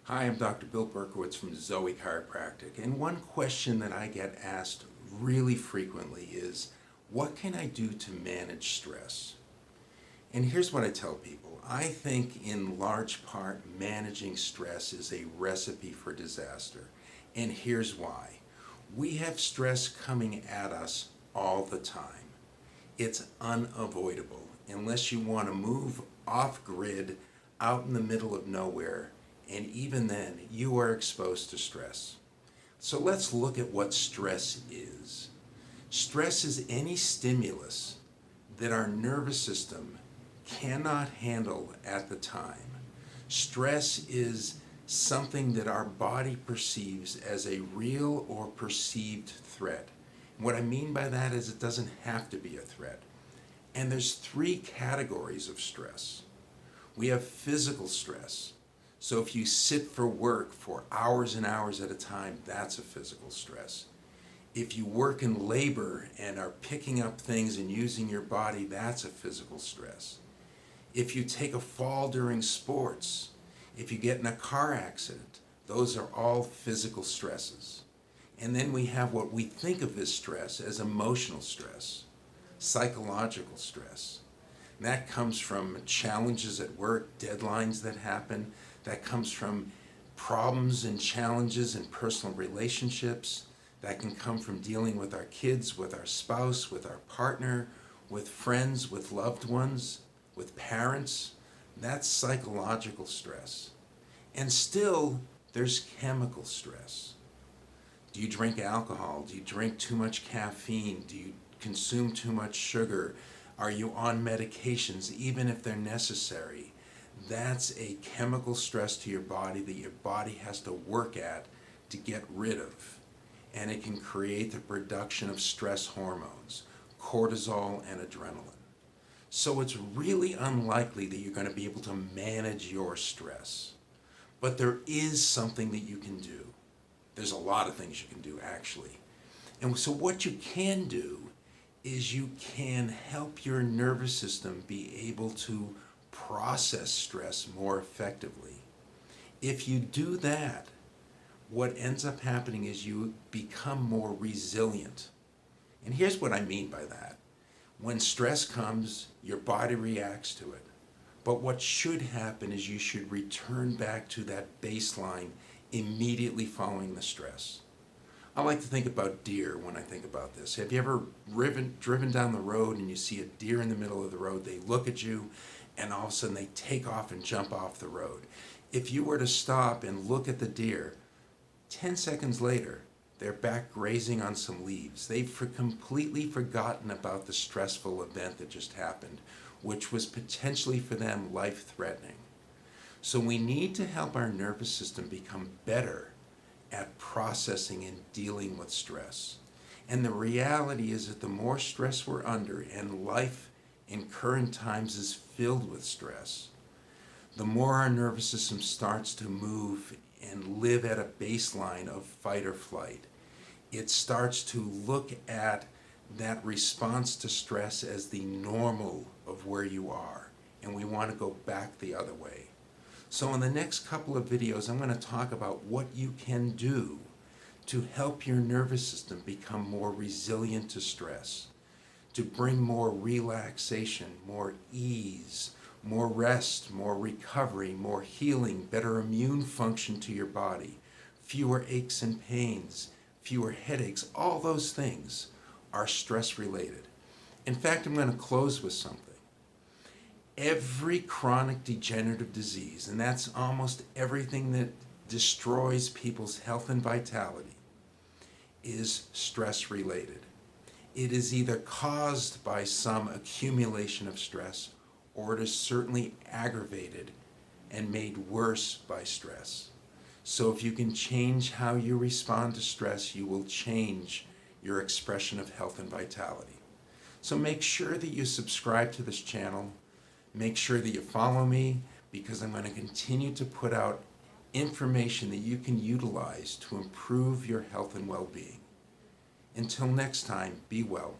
Hi, I'm Dr. Bill Berkowitz from Zoe Chiropractic, and one question that I get asked really frequently is, what can I do to manage stress? And here's what I tell people. I think in large part managing stress is a recipe for disaster, and here's why. We have stress coming at us all the time. It's unavoidable unless you want to move off grid out in the middle of nowhere, and even then you are exposed to stress. So let's look at what stress is. Stress is any stimulus that our nervous system cannot handle at the time. Stress is something that our body perceives as a real or perceived threat. What I mean by that is it doesn't have to be a threat. And there's three categories of stress. We have physical stress. So if you sit for work for hours and hours at a time, that's a physical stress. If you work in labor and are picking up things and using your body, that's a physical stress. If you take a fall during sports, if you get in a car accident, those are all physical stresses. And then we have what we think of as stress as emotional stress, psychological stress. And that comes from challenges at work, deadlines that happen. That comes from problems and challenges in personal relationships. That can come from dealing with our kids, with our spouse, with our partner, with friends, with loved ones, with parents. That's psychological stress. And still, there's chemical stress. Do you drink alcohol? Do you drink too much caffeine? Do you consume too much sugar? Are you on medications, even if they're necessary? That's a chemical stress to your body that your body has to work at to get rid of. And it can create the production of stress hormones, cortisol and adrenaline. So it's really unlikely that you're going to be able to manage your stress. But there is something that you can do. There's a lot of things you can do, actually. And so what you can do is you can help your nervous system be able to process stress more effectively. If you do that, what ends up happening is you become more resilient. And here's what I mean by that. When stress comes, your body reacts to it. But what should happen is you should return back to that baseline immediately following the stress. I like to think about deer when I think about this. Have you ever driven down the road and you see a deer in the middle of the road? They look at you and all of a sudden they take off and jump off the road. If you were to stop and look at the deer, 10 seconds later, they're back grazing on some leaves. They've completely forgotten about the stressful event that just happened, which was potentially for them life-threatening. So we need to help our nervous system become better at processing and dealing with stress. And the reality is that the more stress we're under, and life in current times is filled with stress, the more our nervous system starts to move and live at a baseline of fight or flight. It starts to look at that response to stress as the normal of where you are, and we want to go back the other way. So in the next couple of videos, I'm going to talk about what you can do to help your nervous system become more resilient to stress, to bring more relaxation, more ease, more rest, more recovery, more healing, better immune function to your body, fewer aches and pains, fewer headaches. All those things are stress related. In fact, I'm going to close with something. Every chronic degenerative disease, and that's almost everything that destroys people's health and vitality, is stress related. It is either caused by some accumulation of stress, or it is certainly aggravated and made worse by stress. So if you can change how you respond to stress, you will change your expression of health and vitality. So make sure that you subscribe to this channel. Make sure that you follow me, because I'm going to continue to put out information that you can utilize to improve your health and well-being. Until next time, be well.